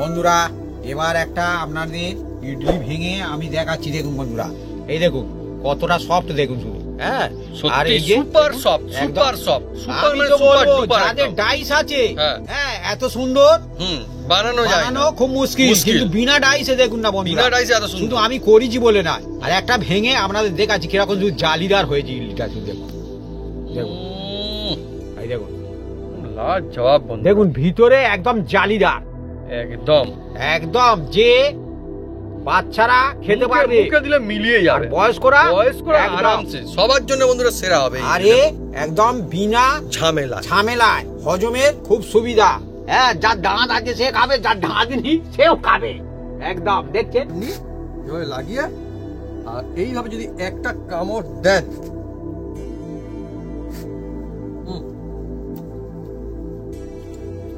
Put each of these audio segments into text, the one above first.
বন্ধুরা এবার একটা আপনাদের ইডলি ভেঙে আমি দেখাচ্ছি। দেখুন বন্ধুরা, এই দেখুন কতটা সফট, দেখুন শুধু। হ্যাঁ, আর এই যে super soft, super soft, super মানে সুপার ডুপার। যাদের ডাইস আছে, হ্যাঁ এত সুন্দর বানানো যায়, বানানো খুব মুশকিল, কিন্তু বিনা ডাইসে দেখুন না বন্ধুরা, বিনা ডাইসে এত সুন্দর। শুধু আমি করেছি বলে না, আর একটা ভেঙে আপনাদের দেখাচ্ছি কিরকম শুধু জালিদার হয়েছে ইডলিটা। শুধু দেখুন, দেখুন এই দেখুন লাজবাব বন্ধু, দেখুন ভিতরে একদম জালিদার, একদম একদম যে বাচ্চারা খেতে পারবে, মুখে দিলে মিলিয়ে যাবে, বয়স্করা আরামসে সবার জন্য বন্ধুরা সেরা হবে। আরে একদম বিনা ঝামেলায় হজমের খুব সুবিধা। হ্যাঁ, যার দাঁত আছে সে খাবে, যার দাঁত নেই সেও খাবে। একদম দেখছেন এভাবে লাগিয়ে, আর এইভাবে যদি একটা কামড় দেন,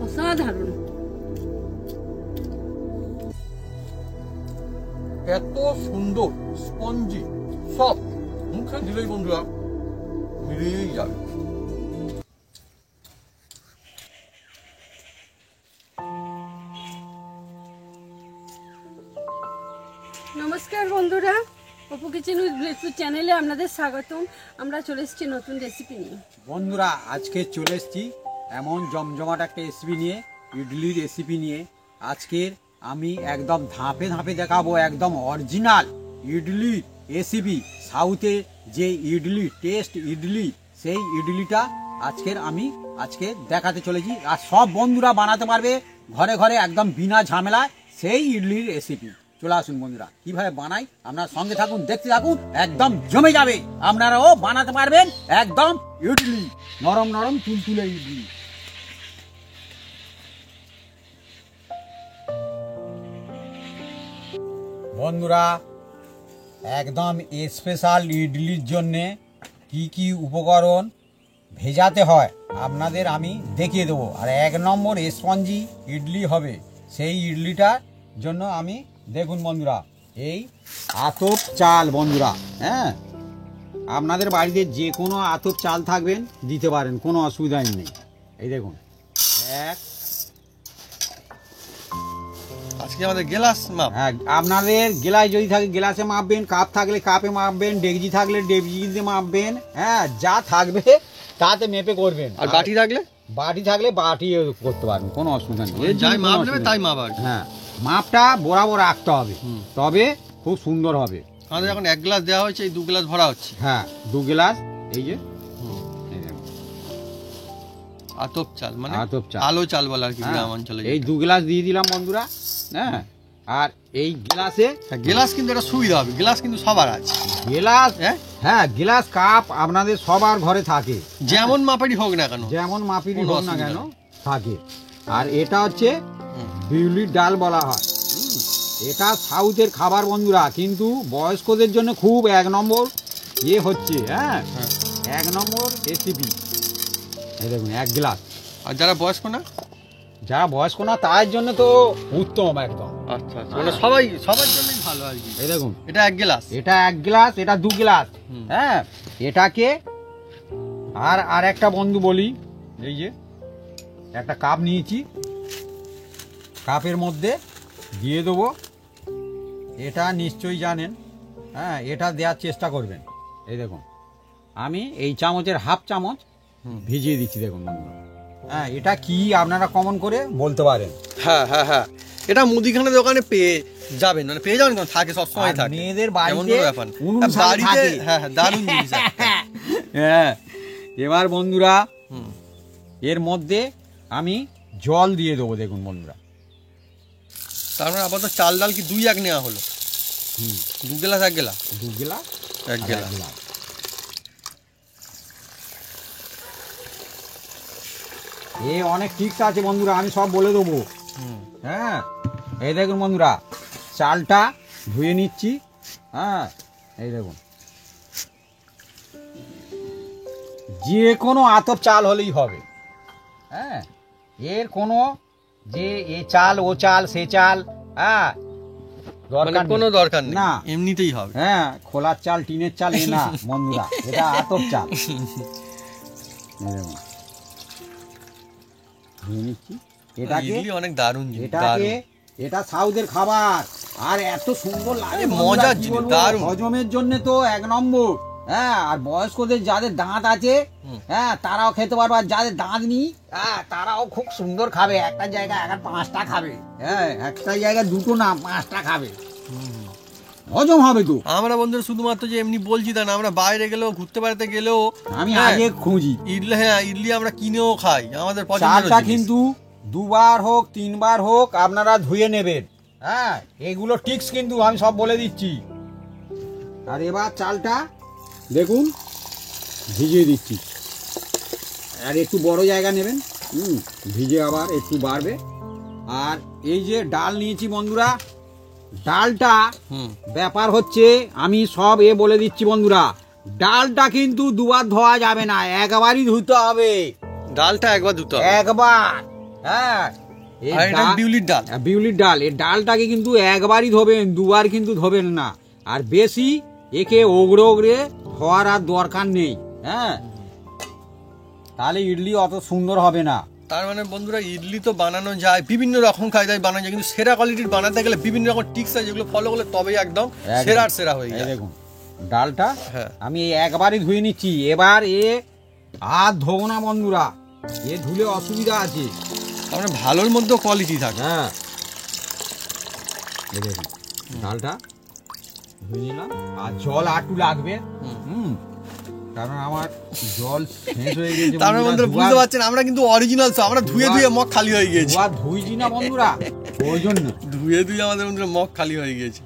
অসাধারণ, এত সুন্দর স্পঞ্জি সব, মুখে দিলেই বন্ধুরা মিলিয়েই যাবে। নমস্কার বন্ধুরা, অপু কিচেন উইথ ব্লেসফুড চ্যানেলে আপনাদের স্বাগতম। আমরা চলে এসেছি নতুন রেসিপি নিয়ে। বন্ধুরা আজকে চলে এসেছি এমন জমজমাট একটা রেসিপি নিয়ে, ইডলির রেসিপি নিয়ে। আজকের আমি একদম ধাপে ধাপে দেখাবো, একদম অরিজিনাল ইডলি রেসিপি। সাউথে যে ইডলি টেস্ট ইডলি, সেই ইডলিটা আমি আজকে দেখাতে চলেছি। আর সব বন্ধুরা বানাতে পারবে ঘরে ঘরে, একদম বিনা ঝামেলায় সেই ইডলির রেসিপি। চলে আসুন বন্ধুরা, কিভাবে বানাই আপনার সঙ্গে থাকুন, দেখতে থাকুন, একদম জমে যাবে। আপনারাও বানাতে পারবেন একদম ইডলি, নরম নরম তুলতুলে ইডলি। বন্ধুরা একদম স্পেশাল ইডলির জন্যে কি কি উপকরণ ভেজাতে হয় আপনাদের আমি দেখিয়ে দেবো। আর 1 নম্বর স্পঞ্জি ইডলি হবে, সেই ইডলিটার জন্য আমি দেখুন বন্ধুরা, এই আতপ চাল বন্ধুরা, হ্যাঁ আপনাদের বাড়িতে যে কোনো আতপ চাল থাকবেন দিতে পারেন, কোনো অসুবিধাই নেই। এই দেখুন আজকে আমাদের গ্লাস মাপ, হ্যাঁ আপনাদের গ্লাস যদি থাকে গ্লাসে মাপবেন, কাপ থাকলে কাপে মাপবেন, ডেকচি থাকলে ডেকচিতে মাপবেন, হ্যাঁ যা থাকবে তাতে মেপে করবেন। আর বাটি থাকলে বাটি করতে পারবেন, কোনো অসুবিধা নেই। যাই মাপ নেবে তাই মাপ আর হ্যাঁ, মাপটা বরাবর রাখতে হবে, তবে খুব সুন্দর হবে। আমাদের এখন 1 গ্লাস দেওয়া হয়েছে, এই 2 গ্লাস ভরা হচ্ছে। হ্যাঁ 2 গ্লাস, এই যে আতপ চাল মানে আতপ চাল, আলো চাল বলা আর কি গ্রাম অঞ্চলে। এই 2 গ্লাস দিয়ে দিলাম বন্ধুরা। হ্যাঁ, আর এই গ্লাসে গ্লাস কিন্তু এটা সুবিধা হবে, গ্লাস কিন্তু সবার আছে। গ্লাস, হ্যাঁ গ্লাস কাপ আপনাদের সবার ঘরে থাকে, যেমন মাপেরই হোক না কেন, যেমন মাপেরই হোক না কেন থাকে। আর এটা হচ্ছে বিউলির ডাল বলা হয়। এটা সাউথের খাবার বন্ধুরা, কিন্তু বয়স্কদের জন্য খুব 1 নম্বর হচ্ছে। হ্যাঁ 1 নম্বর রেসিপি। এই দেখুন 1 গ্লাস। আর যারা বয়স্ক না তার জন্য তো উত্তম একদম। আচ্ছা আচ্ছা, মানে সবার জন্যই ভালো আর কি। এই দেখুন এটা 1 গ্লাস, এটা 1 গ্লাস, এটা 2 গ্লাস। হ্যাঁ, এটাকে আর একটা বন্ধু বলি, এই যে একটা কাপ নিয়েছি, কাপের মধ্যে দিয়ে দেবো। এটা নিশ্চয়ই জানেন, হ্যাঁ এটা দেওয়ার চেষ্টা করবেন। এই দেখুন আমি এই চামচের হাফ চামচ ভিজিয়ে দিচ্ছি, দেখুন বন্ধুরা। হ্যাঁ, এটা কি আপনারা কমন করে বলতে পারেন। হ্যাঁ হ্যাঁ হ্যাঁ, এটা মুদিখানা দোকানে পেয়ে যাবেন, মানে পেয়ে যাবেন, থাকে সবসময় থাকে মেয়েদের বাড়িতে, হ্যাঁ হ্যাঁ দারুণ জিনিস। হ্যাঁ, এবার বন্ধুরা এর মধ্যে আমি জল দিয়ে দেবো, দেখুন বন্ধুরা। তার মানে আপাতত চাল ডাল কি 2-1 নেওয়া হলো? 2 গ্লাস 1 গ্লাস, 2 গ্লাস 1 গ্লাস। অনেক টিপস আছে বন্ধুরা, আমি সব বলে দেবো। হ্যাঁ, এই দেখুন বন্ধুরা, চালটা ধুয়ে নিচ্ছি। হ্যাঁ, এই দেখুন যে কোনো আতপ চাল হলেই হবে। হ্যাঁ, এর কোনো যে এ চাল ও চাল সে চাল, হ্যাঁ কোনো দরকার নেই, না এমনিতেই হবে। হ্যাঁ, খোলার চাল টিনের চাল না বন্ধুরা, এটা আতপ চাল। ধুয়ে নিচ্ছি। এটাকে অনেক দারুণ জিনিস। এটাকে এটা সাউথের খাবার আর এত সুন্দর লাগে বন্ধুরা, মজার কি জিনিস, বলবো, দারুণ। হজমের জন্য তো এক নম্বর। হ্যাঁ, আর বয়স্কদের যাদের দাঁত আছে, হ্যাঁ তারাও খেতে পারবে, আর যাদের দাঁত নেই, হ্যাঁ তারাও খুব সুন্দর খাবে। একটা জায়গায় এখন 5টা খাবে, হ্যাঁ একটা জায়গায় 2টো না 5টা খাবে, হজম হবে তো। আমরা বন্ধুরা শুধুমাত্র যে এমনি বলছি তা না, আমরা বাইরে গেলেও ঘুরতে বেড়াতে গেলেও আমি হ্যাঁ, আগে খুঁজি। ইডলি আমরা কিনেও খাই, আমাদের পছন্দের চালটা জিনিস। কিন্তু 2বার হোক 3বার হোক আপনারা ধুয়ে নেবেন। হ্যাঁ, এগুলো টিক্স কিন্তু আমি সব বলে দিচ্ছি। আর এবার চালটা দেখুন ভিজিয়ে দিচ্ছি, আর একটু বড় জায়গা নেবেন, ভিজে আবার একটু বাড়বে। আর এই যে ডাল নিয়েছি বন্ধুরা, ডালটা ব্যাপার হচ্ছে আমি সব বলে দিচ্ছি বন্ধুরা, ডালটা কিন্তু 2বার ধোয়া যাবে না, একবারই ধুতে হবে। ডালটা একবার ধুতে হবে, একবার। হ্যাঁ, এই আর এটা ডাল- বিউলির ডাল। বিউলির ডাল, এই ডালটাকে কিন্তু একবারই ধোবেন, 2বার কিন্তু ধোবেন না। আর বেশি একে ওগড়ে ওগড়ে ধোয়ার আর দরকার নেই। হ্যাঁ, তাহলে ইডলি অত সুন্দর হবে না। তার মানে বন্ধুরা ইডলি তো বানানো যায়, বিভিন্ন রকম কায়দায় বানানো যায়, কিন্তু সেরা কোয়ালিটির বানাতে গেলে বিভিন্ন রকম টিক্স আছে, যেগুলো ফলো করলে তবেই একদম সেরার সেরা হয়ে এই যায়। দেখুন ডালটা হ্যাঁ। আমি একবারই ধুয়ে নিচ্ছি, এবার আর ধোবো না বন্ধুরা, ধুলে অসুবিধা আছে। আমরা ভালোর মধ্যে কোয়ালিটি থাকে। হ্যাঁ, এই দেখুন ডালটা ধুয়ে নিলাম, আর জল আটু লাগবে, কারণ আমার জল শেষ হয়ে গেছে। তার মানে বন্ধুরা বুঝতে পারছেন, আমরা কিন্তু অরিজিনাল, আমরা ধুয়ে ধুয়ে মগ খালি হয়ে গিয়েছি, ধুইছি না বন্ধুরা, ওই জন্য ধুয়ে ধুয়ে আমাদের বন্ধুরা মগ খালি হয়ে গিয়েছে।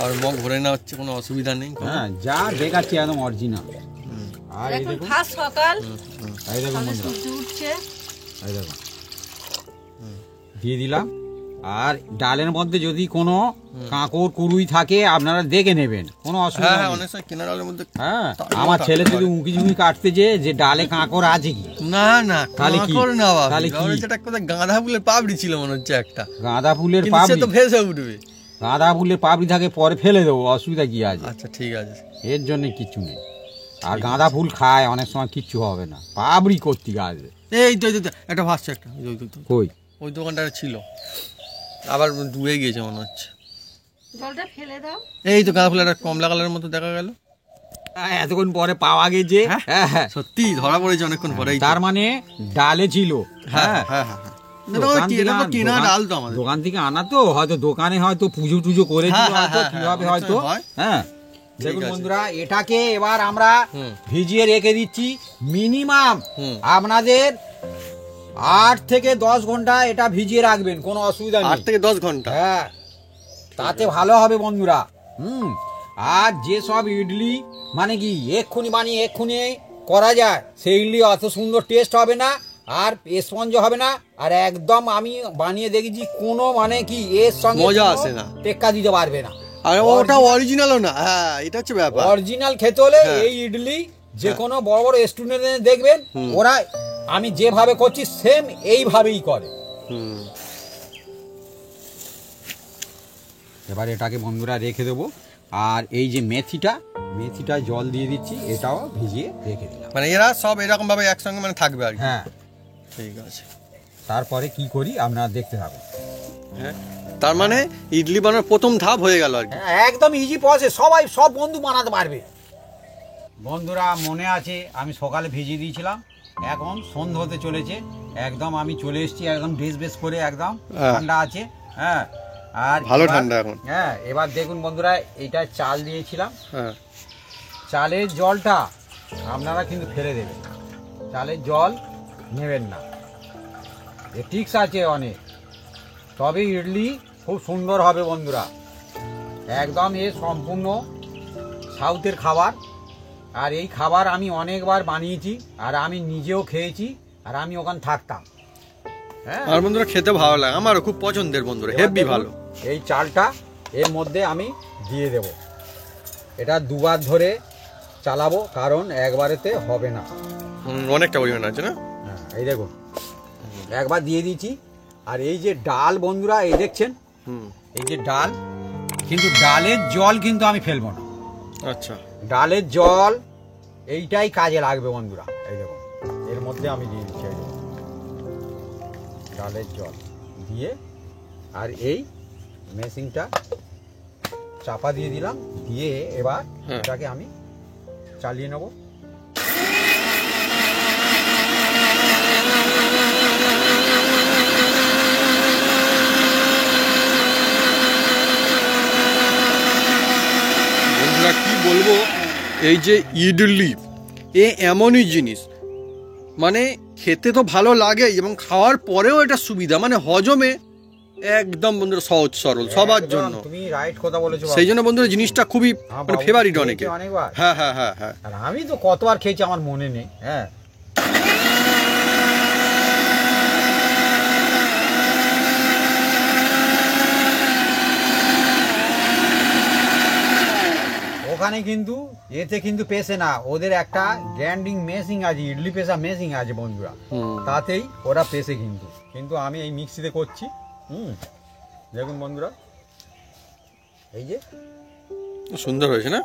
আর মগ ভরে না হচ্ছে, কোনো অসুবিধা নেই। হ্যাঁ, যা দেখাচ্ছি একদম অরিজিনাল। আর এই এখন দেখুন, ফার্স্ট সকাল, এই দেখুন সকালে বন্ধুরা, সূর্য উঠছে। এই দেখুন দিয়ে দিলাম। আর ডালের মধ্যে যদি কোনো কাঁকড় কুড়ুই থাকে আপনারা দেখে নেবেন, কোনো অসুবিধা হ্যাঁ হ্যাঁ, নেই। অনেক সময় কেনা ডালের মধ্যে হ্যাঁ, তারপর আমার থাকতে ছেলে পারে। যদি উঁকি ঝুঁকি কাটতে যে ডালে কাঁকড় আছে কি। না না, তাহলে কি? কাঁকড় না বাবা, তাহলে কি? যেটা কোথায় গাঁদা ফুলের পাপড়ি ছিল মনে হচ্ছে একটা, গাঁদা ফুলের কিন্তু সে পাপড়ি, তো ভেসে উঠবে। গাঁদা ফুলের পাপড়ি থাকে, পরে ফেলে দেবো, অসুবিধা কি আছে, আচ্ছা ঠিক আছে। এর জন্য কিচ্ছু নেই। আর গাঁদা ফুল খায় অনেক সময়, কিচ্ছু হবে না, পাপড়ি করতে আসবে। এই তো একটা ভাসছে একটা, কই ওই দোকানটা ছিল, আবার ডুবে গিয়েছে মনে হচ্ছে। জলটা ফেলে দাও। এই তো গাঁদা ফুলের একটা কমলা কালারের মতো দেখা গেল। এতক্ষণ পরে পাওয়া গেছে। হ্যাঁ হ্যাঁ, সত্যি ধরা পড়েছে অনেকক্ষণ পরেই। তার মানে ডালে ছিল। হ্যাঁ হ্যাঁ, হ্যাঁ হ্যাঁ, কেনা দোকান- ডাল তো আমাদের। দোকান থেকে আনা তো, হয়তো দোকানে হয়তো পুজো টুজো করেছিল, হ্যাঁ, হ্যাঁ, হয়তো হ্যাঁ, কিভাবে হ্যাঁ, হয়তো। হয়। হ্যাঁ, ঠিক দেখুন আছে। বন্ধুরা, এটাকে এবার আমরা ভিজিয়ে রেখে দিচ্ছি মিনিমাম। আপনাদের 8 থেকে 10 ঘন্টা এটা ভিজিয়ে রাখবেন, কোনো অসুবিধা 8 নেই। থেকে 10 ঘন্টা। হ্যাঁ, তাতে ভালো হবে বন্ধুরা। আর যে সব ইডলি মানে কি এক্ষুনি বানিয়ে এক্ষুনি করা যায়, সেই ইডলি অত সুন্দর টেস্ট হবে না, আর স্পঞ্জ হবে না, আর একদম আমি বানিয়ে দেখেছি কোনো মানে কি এর সঙ্গে মজা কোনো আসে না। টেক্কা দিতে পারবে না। আর ওটা অরিজিনালও না, হ্যাঁ এটা হচ্ছে ব্যাপার। অরিজিনাল খেতে হলে হ্যাঁ। এই ইডলি যে কোনো বড় বড় রেস্টুরেন্টে দেখবেন, ওরা আমি যেভাবে করছি সেম এইভাবেই করে। এবার এটাকে বন্ধুরা রেখে দেবো। আর এই যে মেথিটা জল দিয়ে দিচ্ছি, এটাও ভিজিয়ে রেখে দিলাম। মানে এরা সব এরকম ভাবে একসঙ্গে মানে থাকবে আর কি। হ্যাঁ, ঠিক আছে। তারপরে কি করি আপনারা দেখতে থাকুন। হ্যাঁ, তার মানে ইডলি বানানোর প্রথম ধাপ হয়ে গেল আর কি। হ্যাঁ, একদম ইজি প্রসেস, সব বন্ধু বানাতে পারবে। বন্ধুরা মনে আছে আমি সকালে ভিজিয়ে দিয়েছিলাম, এখন সন্ধ্যা হতে চলেছে, একদম আমি চলে এসেছি, একদম ড্রেস বেস করে একদম ঠান্ডা আছে। হ্যাঁ, আর ভালো এবার- ঠান্ডা এখন। হ্যাঁ, এবার দেখুন বন্ধুরা, এইটা চাল দিয়েছিলাম, হ্যাঁ, চালের জলটা আপনারা কিন্তু ফেলে দেবেন, চালের জল নেবেন না, এ টিক্স আছে অনেক, তবে ইডলি খুব সুন্দর হবে বন্ধুরা। একদম এ সম্পূর্ণ সাউথের খাবার, আর এই খাবার আমি অনেকবার বানিয়েছি, আর আমি নিজেও খেয়েছি, আর আমি ওখানে থাকতাম। হ্যাঁ, আর বন্ধুরা খেতে ভালো লাগে, আমারও খুব পছন্দের বন্ধুরা, এবার হেভি দেখুন, ভালো। এই চালটা এর মধ্যে আমি দিয়ে দেব, এটা 2বার ধরে চালাবো, কারণ একবারেতে হবে না। অনেকটা পরিমাণ আছে না। হ্যাঁ, এই দেখুন একবার দিয়ে দিয়েছি। আর এই যে ডাল বন্ধুরা, এই দেখছেন, এই যে ডাল, কিন্তু ডালের জল কিন্তু আমি ফেলবো না। আচ্ছা, ডালের জল এইটাই কাজে লাগবে বন্ধুরা। এই দেখুন এর মধ্যে আমি দিয়ে দিচ্ছি, এই দেখুন ডালের জল দিয়ে আর এই মেশিনটা চাপা দিয়ে দিলাম, দিয়ে এবার এটাকে আমি চালিয়ে নেব। বন্ধুরা কি বলবো, এই যে ইডলি এ এমনই জিনিস, মানে খেতে তো ভালো লাগে এবং খাওয়ার পরেও এটা সুবিধা, মানে হজমে একদম বন্ধুরা সহজ সরল সবার একদম, জন্য। তুমি রাইট কথা বলেছো বাবু। সেই জন্য বন্ধুরা জিনিসটা খুবই হ্যাঁ, মানে বাবু ফেভারিট খেয়েছে অনেকে। অনেকবার। হ্যাঁ হ্যাঁ হ্যাঁ হ্যাঁ। আর আমি তো কতবার খেয়েছি আমার মনে নেই। হ্যাঁ, ওখানে কিন্তু এতে কিন্তু পেশে না, ওদের একটা গ্রাইন্ডিং মেশিন আছে, ইডলি পেশা মেশিন আছে বন্ধুরা, তাতেই ওরা পেশে। কিন্তু কিন্তু আমি এই মিক্সিতে করছি। দেখুন বন্ধুরা, এই যে সুন্দর হয়েছে না?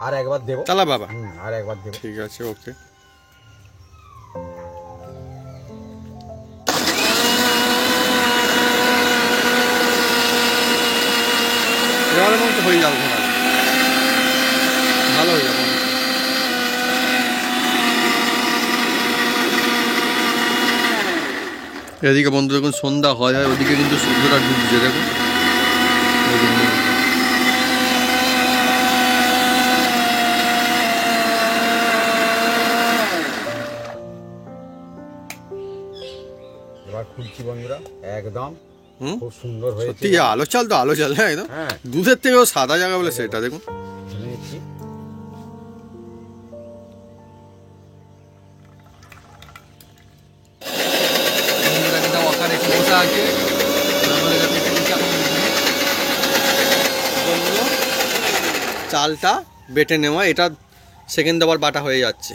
আর একবার দেবো, চালা বাবা। আর একবার দেবো। ঠিক আছে, ওকে। এবারের মতো হয়ে যাবে, ভালো হয়ে যাবে। এদিকে বন্ধু দেখুন সন্ধ্যা হয় ওদিকে কিন্তু সূর্যটা ডুবছে, দেখুন। এবার খুলছি বন্ধুরা, একদম হুম, খুব সুন্দর হয়েছে। সত্যি আলো চাল তো আলো চাল, হ্যাঁ একদম। হ্যাঁ, দুধের থেকেও সাদা জায়গা বলে সেটা দেখুন। নিয়েছি। চালটা বেটে নেওয়া, এটা সেকেন্ড আবার বাটা হয়ে যাচ্ছে।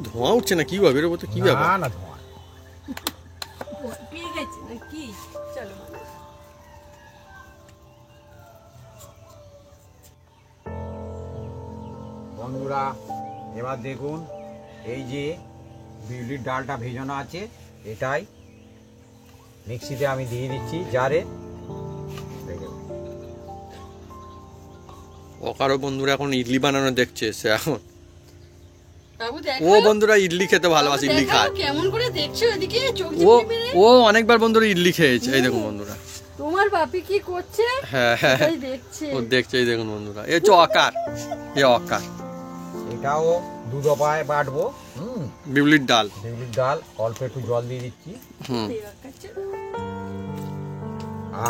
ধোঁয়া উঠছে না কি ভাবে এর উপর, কি ব্যাপার? না না, ধোঁয়া। পেয়ে গেছে নাকি? চলো বন্ধুরা এবার দেখুন, এই যে বিউলির ডালটা ভেজানো আছে, এটাই মিক্সিতে আমি দিয়ে দিচ্ছি জারে। ওকারও বন্ধুরা এখন ইডলি বানানো দেখছে সে এখন। বাবু ও বন্ধুরা ইডলি খেতে ভালোবাসে, ইডলি খায়। কেমন করে দেখছো এদিকে চোখ ও জিপে মেরে? ও অনেকবার বন্ধুরা ইডলি খেয়েছে, এই দেখুন বন্ধুরা। তোমার বাপি কি করছে? হ্যাঁ হ্যাঁ, সেটাই দেখছে। ও দেখছে, এই দেখুন বন্ধুরা, এ হচ্ছে অকার, এ অকার। এটাও দুধ পায়ে বাটবো। বিউলির ডাল। বিউলির ডাল অল্প একটু জল দিয়ে দিচ্ছি।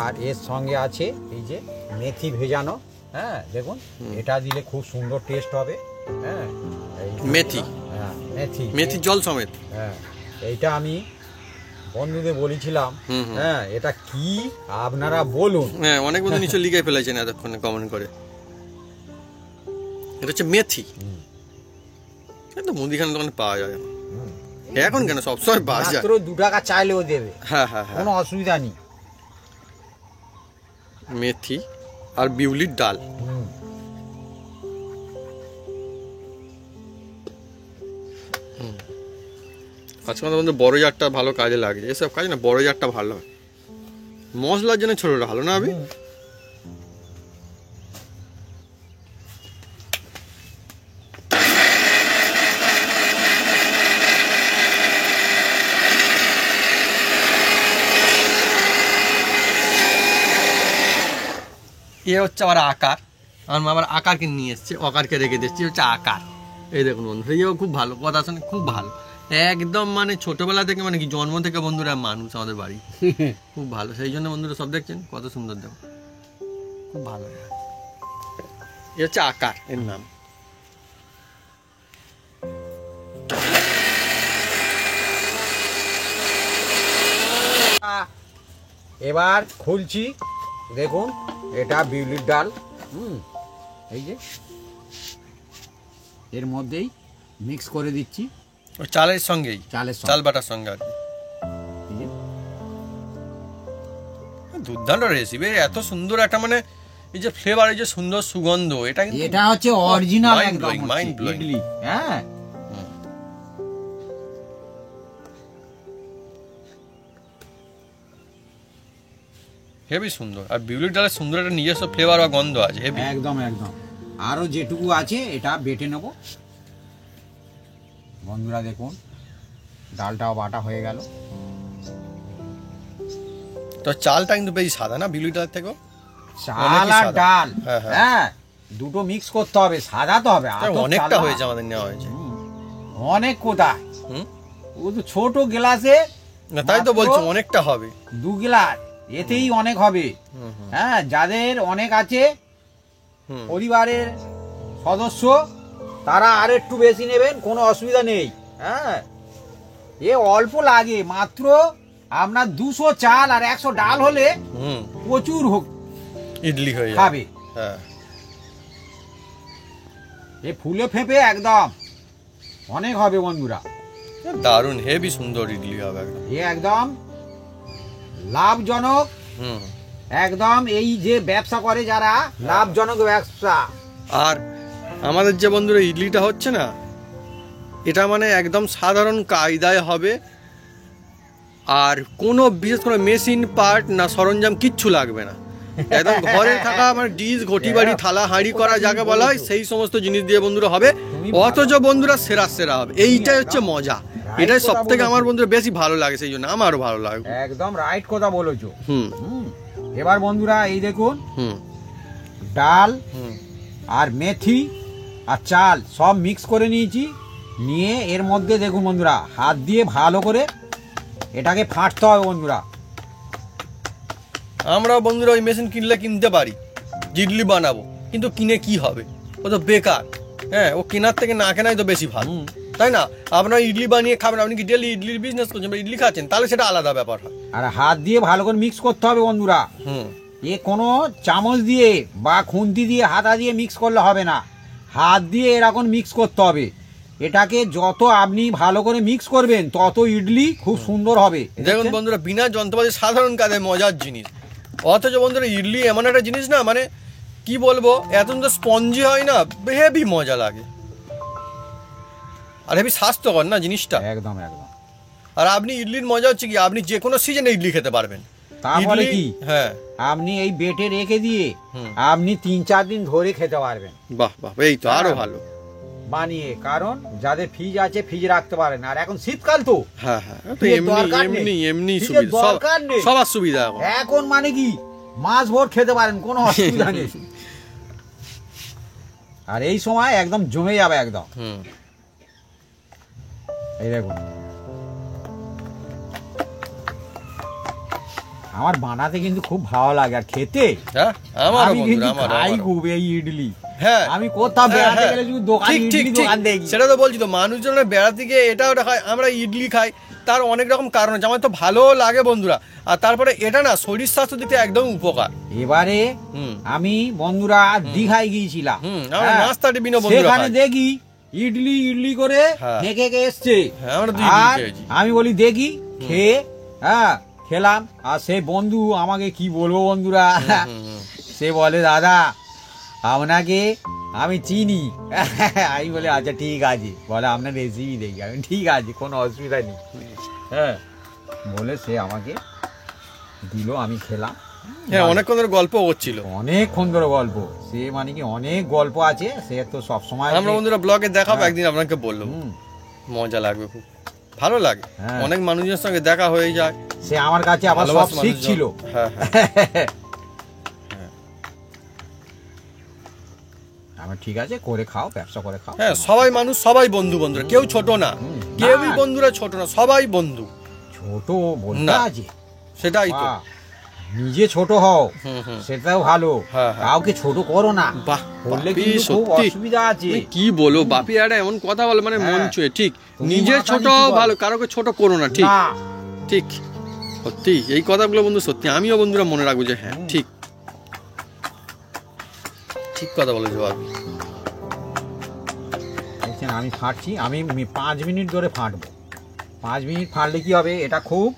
আর এর সঙ্গে আছে এই যে মেথি ভেজানো। হ্যাঁ দেখুন, এটা দিলে খুব সুন্দর টেস্ট হবে। হ্যাঁ, মেথি, হ্যাঁ মেথি, মেথি জল সমেত। হ্যাঁ, এইটা আমি বন্ধুদের বলেছিলাম। হ্যাঁ, এটা কি আপনারা বলুন। হ্যাঁ, অনেক বন্ধু নিশ্চয় লিখে ফেলেছেন এতক্ষণে কমেন্ট করে। এটা হচ্ছে মেথি। এটা মুদিখানা দোকানে পাওয়া যায় এখন, কেন সবসময় পাওয়া যায়। মাত্র 2 টাকা চাইলেও দেবে। হ্যাঁ হ্যাঁ হ্যাঁ, কোনো অসুবিধা নেই। মেথি আর বিউলির ডাল। আজকে আমাদের বন্ধু বড় জারটা ভালো কাজে লাগে, এসব কাজ না বড় জারটা ভালো হয়। মশলার জন্য ছোটটা ভালো না? আমি এ হচ্ছে আবার আকার, আমার মা আবার আকারকে নিয়ে এসছে, অকারকে রেখে দিচ্ছি, হচ্ছে আকার। এই দেখুন বন্ধু, এইও খুব ভালো, কথা শুনে খুব ভালো, একদম মানে ছোটবেলা থেকে, মানে কি জন্ম থেকে বন্ধুরা মানুষ আমাদের বাড়ি, খুব ভালো। সেই জন্য বন্ধুরা সব দেখছেন কত সুন্দর, দেখো খুব ভালো। এ হচ্ছে আকার, এর নাম। এবার খুলছি, দেখুন এটা বিউলির ডাল। এই যে এর মধ্যেই মিক্স করে দিচ্ছি, চালের সঙ্গেই, চালের সঙ্গে। চাল বাটার সঙ্গে আর কি। দুর্দান্ত রেসিপি, এত সুন্দর একটা মানে এই যে ফ্লেভার, এই যে সুন্দর সুগন্ধ, এটা কিন্তু এটা হচ্ছে অরিজিনাল Mind একদম blowing, mind blowing. ইডলি। হ্যাঁ, হেভি সুন্দর। আর বিউলির ডালের সুন্দর একটা নিজস্ব ফ্লেভার বা গন্ধ আছে হেভি। একদম একদম। আরো যেটুকু আছে এটা বেটে নেব বন্ধুরা। দেখুন ডালটাও বাটা হয়ে গেল। তো চালটা কিন্তু বেশি সাদা না বিউলির ডাল থেকেও? চাল আর সাদা। ডাল হ্যাঁ, হ্যাঁ। হ্যাঁ দুটো মিক্স করতে হবে, সাদা তো হবে। তাই অনেকটা হয়েছে আমাদের নেওয়া হয়েছে। অনেক কোথায়, হুম। ও তো ছোট গ্লাসে। না তাই তো বলছি অনেকটা হবে। 2 গ্লাস এতেই অনেক হবে। হুম, হুম, হ্যাঁ যাদের অনেক আছে হুম। পরিবারের সদস্য তারা আর একটু বেশি নেবেন, কোনো অসুবিধা নেই। হ্যাঁ এ অল্প লাগে মাত্র। আপনার 200 চাল আর 100 ডাল হলে হুম। প্রচুর হোক ইডলি হয়ে যাবে। খাবে। হ্যাঁ। এ ফুলে ফেঁপে একদম অনেক হবে বন্ধুরা। দারুণ হেভি সুন্দর ইডলি হবে একদম। এ একদম লাভজনক। হুম। একদম এই যে ব্যবসা করে যারা, লাভজনক ব্যবসা। আর আমাদের যে বন্ধুরা ইডলিটা হচ্ছে না, এটা মানে একদম সাধারণ কায়দায় হবে। আর কোনো বিশেষ কোনো মেশিন পার্ট না সরঞ্জাম কিচ্ছু লাগবে না। একদম ঘরে থাকা মানে ডিশ, ঘটি বাড়ি, থালা, হাঁড়ি করা যাকে বলা হয় সেই সমস্ত জিনিস দিয়ে বন্ধুরা হবে। অথচ বন্ধুরা সেরা সেরা হবে। এইটাই হচ্ছে মজা। এটাই সব থেকে আমার বন্ধুরা বেশি ভালো লাগে, সেই জন্য আমারও ভালো লাগে। একদম রাইট কথা বলেছো। হুম। এবার বন্ধুরা এই দেখুন হুম। ডাল হুম। আর মেথি আর চাল সব মিক্স করে নিয়েছি। নিয়ে এর মধ্যে দেখুন বন্ধুরা হাত দিয়ে ভালো করে এটাকে ফাটতে হবে বন্ধুরা। আমরাও বন্ধুরা ওই মেশিন কিনতে পারি, ইডলি বানাবো, কিন্তু কিনে কি হবে? ও তো বেকার। হ্যাঁ, ও কেনার থেকে না কেনাই তো বেশি ভালো, তাই না? আপনার ইডলি বানিয়ে খাবেন, আপনি কি ডেলি ইডলির বিজনেস করছেন বা ইডলি খাচ্ছেন, তাহলে সেটা আলাদা ব্যাপার হয়। আর হাত দিয়ে ভালো করে মিক্স করতে হবে বন্ধুরা। হুম। এ কোনো চামচ দিয়ে বা খুন্তি দিয়ে হাতা দিয়ে মিক্স করলে হবে না, হাত দিয়ে এরকম মিক্স করতে হবে। এটাকে যত আপনি ভালো করে মিক্স করবেন তত ইডলি খুব সুন্দর হবে। দেখুন বন্ধুরা, বিনা যন্ত্রপাতি সাধারণ কাজে মজার জিনিস। অথচ বন্ধুরা ইডলি এমন একটা জিনিস না, মানে কি বলবো, এত সুন্দর স্পঞ্জি হয় না, হেভি মজা লাগে। আর হেভি স্বাস্থ্যকর না জিনিসটা। একদম একদম। আর আপনি ইডলির মজা হচ্ছে কি, আপনি যে কোনো সিজনে ইডলি খেতে পারবেন। তারপরে ইডলি- কি, হ্যাঁ, আপনি এই বেটে রেখে দিয়ে হুম। আপনি 3-4 দিন ধরে খেতে পারবেন বাহ বাহ, এই তো আরো ভালো। বানিয়ে। কারণ যাদের ফ্রিজ আছে ফ্রিজ রাখতে পারেন। আর এখন শীতকাল তো, হ্যাঁ হ্যাঁ, তো ফ্রিজের এমনি দরকার নেই। এমনি এমনি ফ্রিজের সুবিধা, দরকার নেই। সবার সুবিধা এখন। এখন মানে কি মাস ভর খেতে পারেন, কোনো অসুবিধা নেই। আর এই সময় একদম জমে যাবে একদম। হুম। এই দেখুন আমার বানাতে কিন্তু খুব ভালো লাগে আর খেতে। হ্যাঁ, আমারও আমি কিন্তু বন্ধুরা, আমারও, খাই আমারও। খুব এই ইডলি। হ্যাঁ, আমি কোথাও হ্যাঁ, বেড়াতে হ্যাঁ। গেলে শুধু দোকান ঠিক, ঠিক, ইডলি ঠিক। দোকান দেখি। সেটা তো বলছি তো, মানুষজনের বেড়াতে গিয়ে এটা ওটা খায়, আমরা ইডলি খাই। তার অনেক রকম কারণ আছে, আমার তো ভালো লাগে বন্ধুরা। আর তারপরে এটা না শরীর স্বাস্থ্য দিকে একদম উপকার। এবারে হুম। আমি বন্ধুরা দীঘায় গিয়েছিলাম। হুম, আমরা হ্যাঁ, নাস্তা টিফিনও বন্ধুরা সেখানে খাই। দেখি ইডলি ইডলি করে হ্যাঁ। হেঁকে হেঁকে এসছে। হ্যাঁ, আমরা তো ইডলি আর খেয়েছি। আমি বলি দেখি খেয়ে, হ্যাঁ খেলাম। আর সে বন্ধু আমাকে কি বলবো বন্ধুরা, সে বলে দাদা আপনাকে আমি চিনি। আমি বলে আচ্ছা ঠিক আছে, বলে আপনার রেসিপি দেখি। আমি ঠিক আছে, কোনো অসুবিধা নেই। হ্যাঁ বলে সে আমাকে দিল, আমি খেলাম। হ্যাঁ, অনেকক্ষণ ধরে গল্প করছিল। অনেকক্ষণ ধরে গল্প, সে মানে কি অনেক গল্প আছে, সে তো সবসময়। আমরা বন্ধুরা ব্লগে দেখাবো, হ্যাঁ। একদিন আপনাকে বললো। হুম, মজা লাগবে, খুব ভালো লাগে। হ্যাঁ। অনেক মানুষের সঙ্গে দেখা হয়ে যায়। সে আমার কাছে আবার সব ভালোবাসা শিখছিল। মানুষজন। হ্যাঁ হ্যাঁ। আমি ঠিক আছে করে খাও, ব্যবসা করে খাও। হ্যাঁ, সবাই মানুষ, সবাই বন্ধু বন্ধুরা, কেউ ছোট না, কেউই বন্ধুরা ছোট না, সবাই বন্ধু। ছোট বলতে না। আছে, সেটাই তো। বাহ, নিজে ছোট হও হুম, হুম। সেটাও ভালো, হ্যাঁ, হ্যাঁ। কাউকে ছোট করো না। বাহ, বললে বাপি, কিন্তু খুব সত্যি। অসুবিধা আছে। তুমি কি বলো বাপি, একটা এমন কথা বলে মানে মন হ্যাঁ। ছুঁয়ে। ঠিক, তুমি নিজে মাথা ছোট নিচু করো। ভালো, কারোকে ছোট করো না। ঠিক না, ঠিক, সত্যি এই কথাগুলো বন্ধু সত্যি আমিও বন্ধুরা মনে রাখবো যে হ্যাঁ ঠিক ঠিক কথা বলেছো বাপি। দেখছেন আমি ফাটছি, আমি 5 মিনিট ধরে ফাটবো। 5 মিনিট ফাটলে কি হবে, এটা খুব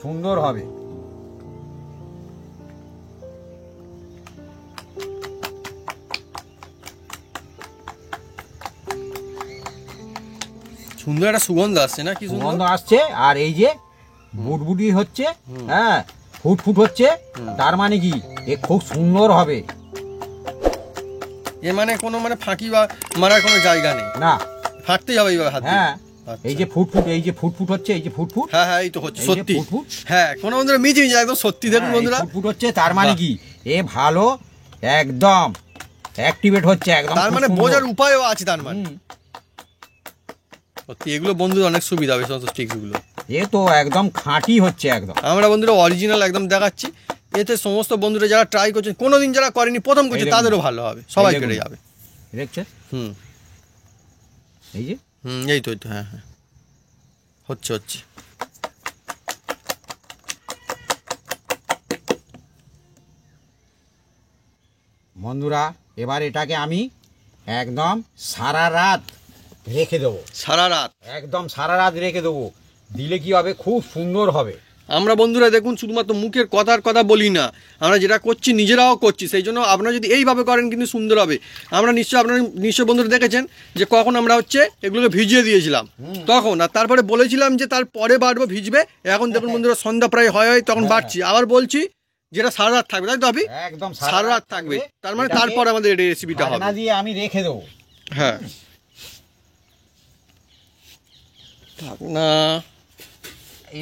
সুন্দর হবে। সুন্দর একটা সুগন্ধ আসছে না, কি সুন্দর। সুগন্ধ আসছে। আর এই যে বুটবুটি হচ্ছে, হ্যাঁ ফুট ফুট হচ্ছে, তার মানে কি এ খুব সুন্দর হবে। এ মানে কোনো মানে ফাঁকি বা মারার কোনো জায়গা নেই, না ফাঁকতেই হবে এইভাবে হাত দিয়ে। হ্যাঁ, এই যে ফুট ফুট, এই যে ফুট ফুট হচ্ছে, এই যে ফুট ফুট, হ্যাঁ হ্যাঁ এই তো হচ্ছে এই যে সত্যি। ফুটফুট। হ্যাঁ কোনো বন্ধুরা মিচি মিচি একদম সত্যি দেখুন বন্ধুরা, ফুট ফুট হচ্ছে, তার মানে কি এ ভালো একদম অ্যাক্টিভেট হচ্ছে একদম। তার খুব মানে সুন্দর। বোঝার উপায়ও আছে তার মানে। হুম। সত্যি এগুলো বন্ধুদের অনেক সুবিধা হবে সমস্ত স্টিক্সগুলো। এ তো একদম খাঁটি হচ্ছে একদম। আমরা বন্ধুরা অরিজিনাল একদম দেখাচ্ছি, এতে সমস্ত বন্ধুরা যারা ট্রাই করছেন, কোনোদিন যারা করেনি প্রথম করছে, এই দেখুন। তাদেরও ভালো হবে, সবাই এই দেখুন। কেটে যাবে। দেখছেন হুম এই যে হুম এই তো হ্যাঁ হ্যাঁ হচ্ছে হচ্ছে। বন্ধুরা এবার এটাকে আমি একদম সারা রাত রেখে দেবো, সারা রাত একদম সারা রাত রেখে দেবো। দিলে কি হবে, খুব সুন্দর হবে। আমরা বন্ধুরা দেখুন শুধুমাত্র মুখের কথার কথা বলি না, আমরা যেটা করছি নিজেরাও করছি, সেই জন্য আপনারা যদি এইভাবে করেন কিন্তু সুন্দর হবে। আমরা আপনারা নিশ্চয় বন্ধুরা দেখেছেন যে কখন আমরা হচ্ছে এগুলোকে ভিজিয়ে দিয়েছিলাম তখন, আর তারপরে বলেছিলাম যে তারপরে বাড়বো ভিজবে। এখন দেখুন বন্ধুরা সন্ধ্যা প্রায় হয় তখন বাড়ছি, আবার বলছি যেটা সারা রাত থাকবে, তাই তো আপনি একদম সারা রাত থাকবে, তার মানে এটাকে তারপর আমাদের এই রেসিপিটা হবে। ঢাকনা দিয়ে আমি রেখে দেবো। হ্যাঁ না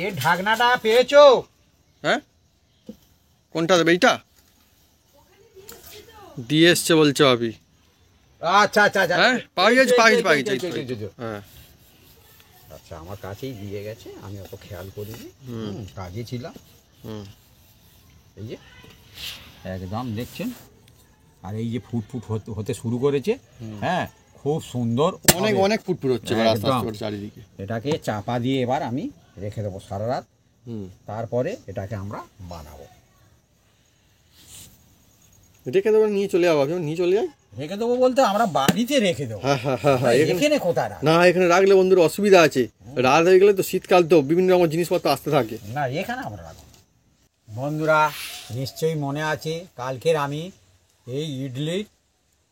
এর ঢাকনাটা পেয়েছো? হ্যাঁ কোনটা দেবে, এইটা দিয়ে এসছে বলছে আপনি? আচ্ছা আচ্ছা আচ্ছা, হ্যাঁ পাওয়া গেছে পাওয়া গেছে পাওয়া এই গেছে যে। হ্যাঁ আচ্ছা আমার কাছেই দিয়ে গেছে, আমি অত খেয়াল করিনি, কাজে ছিলাম। হুম এই যে একদম দেখছেন, আর এই যে ফুট ফুট হতে শুরু করেছে। হ্যাঁ খুব সুন্দর অনেক হবে। অনেক ফুটফুট হচ্ছে এবার আস্তে আস্তে একদম। করে চারিদিকে। এটাকে চাপা দিয়ে এবার আমি রেখে দেবো সারা রাত, হুম তারপরে এটাকে আমরা বানাবো। রেখে দেবেন, নিয়ে চলে যাবো, নিয়ে চলে যাই। রেখে দেবো বলতে আমরা বাড়িতে রেখে দেবো, হ্যাঁ হ্যাঁ হ্যাঁ হ্যাঁ এখানে কোথায় রাখবো? না এখানে রাখলে বন্ধুর অসুবিধা আছে, রাত হয়ে গেলে তো শীতকাল তো বিভিন্ন রকম জিনিসপত্র আসতে থাকে। না এখানে আমরা রাখবো। বন্ধুরা নিশ্চয়ই মনে আছে কালকের আমি এই ইডলির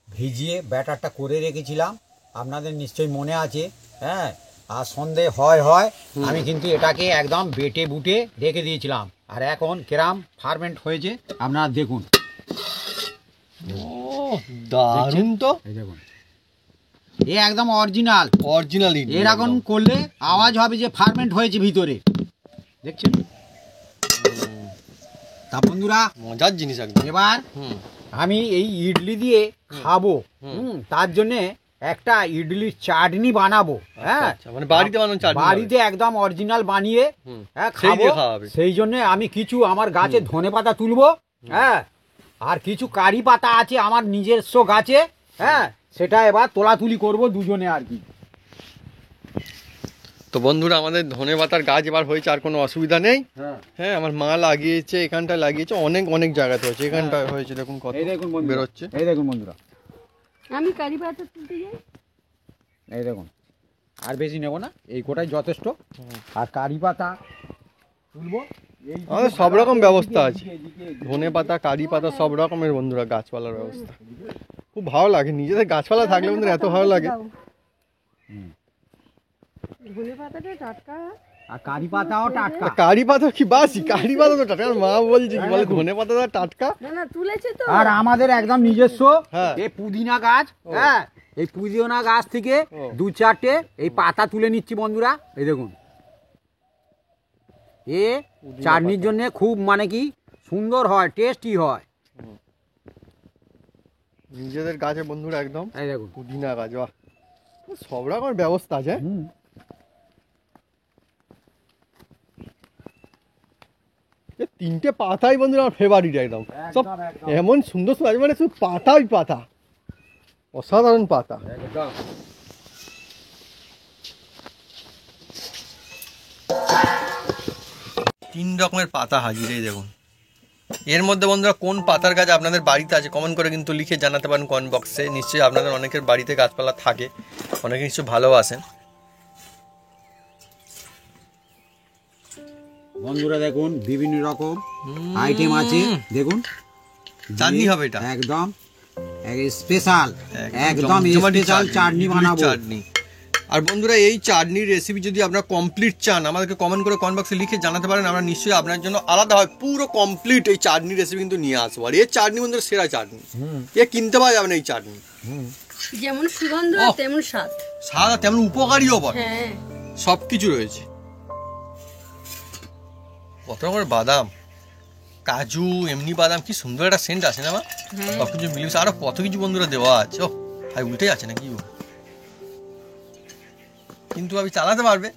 ভিজিয়ে ব্যাটারটা করে রেখেছিলাম, আপনাদের নিশ্চয়ই মনে আছে। হ্যাঁ আর সন্ধে হয় আমি কিন্তু এটাকে একদম বেটে বুটে রেখে দিয়েছিলাম, আর এখন কেরাম ফার্মেন্ট হয়েছে আপনারা দেখুন। দারুণ তো, এই দেখুন এ একদম অরিজিনাল। অরিজিনাল এরকম করলে আওয়াজ হবে যে ফার্মেন্ট হয়েছে ভিতরে, দেখছেন? তা বন্ধুরা মজার জিনিস একদম। এবার হুম আমি এই ইডলি দিয়ে খাবো, তার জন্যে একটা ইডলির চাটনি বানাবো। হ্যাঁ আচ্ছা, মানে বাড়িতে বানানো চাটনি হবে? বাড়িতে একদম অরিজিনাল বানিয়ে হ্যাঁ সেই খাবো। দিয়ে খাওয়া হবে। সেই জন্য আমি কিছু আমার গাছে ধনেপাতা তুলবো, হ্যাঁ আর কিছু কারি পাতা আছে আমার নিজস্ব গাছে, হ্যাঁ সেটা এবার তোলাতুলি করবো দুজনে আর কি। তো বন্ধুরা আমাদের ধনেপাতার গাছ এবার হয়েছে, আর কোনো অসুবিধা নেই। হ্যাঁ হ্যাঁ আমার মা লাগিয়েছে, এখানটায় লাগিয়েছে, অনেক অনেক জায়গাতে হয়েছে, এখানটায় হয়েছে দেখুন কত এই দেখুন বন্ধুরা, বেরোচ্ছে। এই দেখুন বন্ধুরা, আমি কারি পাতা তুলতে যাই। এই দেখুন আর বেশি নেবো না, এই কোটাই যথেষ্ট। আর কারি পাতা তুলবো, এই আমাদের সব রকম ব্যবস্থা আছে, ধনে পাতা কারি পাতা সব রকমের বন্ধুরা গাছপালার ব্যবস্থা। খুব ভালো লাগে নিজেদের গাছপালা থাকলে বন্ধুরা, এত ভালো লাগে। ধনে পাতাটা টাটকা, আর কারি পাতাও টাটকা। কারি পাতা কি বাসি, কারি পাতা তো টাটকা, মা বলছে কি বলে ধনে পাতা টাটকা। না তুলেছে তো। আর আমাদের একদম নিজস্ব হ্যাঁ। এই পুদিনা গাছ, হ্যাঁ এই পুদিনা গাছ থেকে দু চারটে এই পাতা তুলে নিচ্ছি বন্ধুরা, এই দেখুন। এ চাটনির জন্য খুব মানে কি সুন্দর হয়, টেস্টি হয়। নিজেদের গাছে বন্ধুরা একদম এই দেখুন পুদিনা গাছ, বাহ সব রকমের ব্যবস্থা আছে। তিনটে পাতাই বন্ধুরা আমার ফেভারিট একদম, সব এমন সুন্দর সুন্দর, মানে শুধু পাতাই পাতা, অসাধারণ পাতা। তিন রকমের পাতা হাজির, এই দেখুন। এর মধ্যে বন্ধুরা কোন পাতার গাছ আপনাদের বাড়িতে আছে কমেন্ট করে কিন্তু লিখে জানাতে পারেন কমেন্ট বক্সে। নিশ্চয়ই আপনাদের অনেকের বাড়িতে গাছপালা থাকে, অনেকে নিশ্চয়ই ভালোবাসেন। বন্ধুরা দেখুন বিভিন্ন রকম আইটেম আছে, দেখুন চাটনি হবে এটা একদম স্পেশাল, একদম জমজমাটি স্পেশাল চাটনি বানাবো। চাটনি আর বন্ধুরা এই চাটনির রেসিপি যদি আপনারা কমপ্লিট চান আমাদেরকে কমেন্ট করে কমেন্ট বক্সে লিখে জানাতে পারেন, আমরা নিশ্চয়ই আপনার জন্য আলাদা হয় পুরো কমপ্লিট এই চাটনির রেসিপি কিন্তু নিয়ে আসবো। আর এই চাটনি বন্ধুরা সেরা চাটনি, এ কিনতে পাওয়া যাবে না এই চাটনি। যেমন সুগন্ধ তেমন স্বাদ, স্বাদ তেমন উপকারীও বটে, হ্যাঁ সব কিছু রয়েছে। কত রকমের বাদাম, কাজু, এমনি বাদাম, কি সুন্দর একটা সেন্ট আছে না মা? সব কিছু মিলিয়ে আরো কত কিছু বন্ধুরা দেওয়া আছে। ও ভাই উল্টে যাচ্ছে না কি, কিন্তু আমি চালাতে পারবে।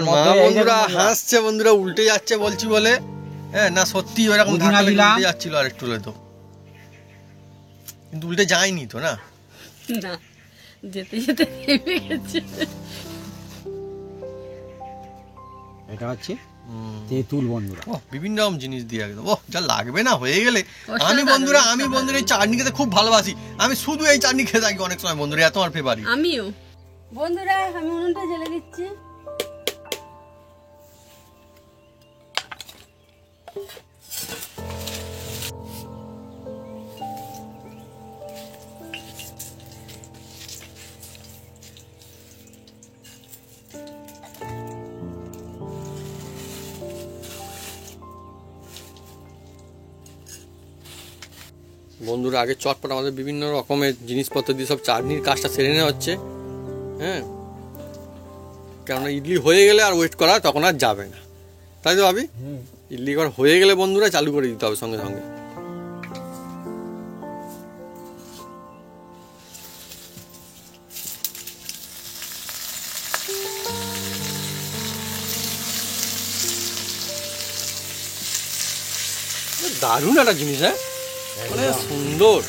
মা বন্ধুরা হাসছে, বন্ধুরা উল্টে যাচ্ছে বলছি বলে, হ্যাঁ না সত্যি এরকম উল্টে যাচ্ছিল আর একটু তো, কিন্তু উল্টে যায়নি তো না, না যেতে যেতে থেমে গেছে। এটা হচ্ছে তেঁতুল বন্ধুরা, বিভিন্ন রকম জিনিস দিয়ে একদম ও যা লাগবে না হয়ে গেলে। আমি বন্ধুরা এই চাটনি খেতে খুব ভালোবাসি, আমি শুধু এই চাটনি খেতে থাকি অনেক সময় বন্ধুরা, এত আমার ফেভারিট। আমিও বন্ধুরা, আমি উনুনটা জ্বেলে দিচ্ছি। বন্ধুরা আগে চটপট আমাদের বিভিন্ন রকমের জিনিসপত্র দিয়ে সব চাটনির কাজটা সেরে নেওয়া হচ্ছে, হ্যাঁ, কেননা ইডলি হয়ে গেলে আর ওয়েট করা তখন আর যাবে না, তাই তো ভাবি? ইডলি একবার হয়ে গেলে বন্ধুরা চালু করে দিতে হবে সঙ্গে সঙ্গে। দারুণ একটা জিনিস, হ্যাঁ মানে সুন্দর।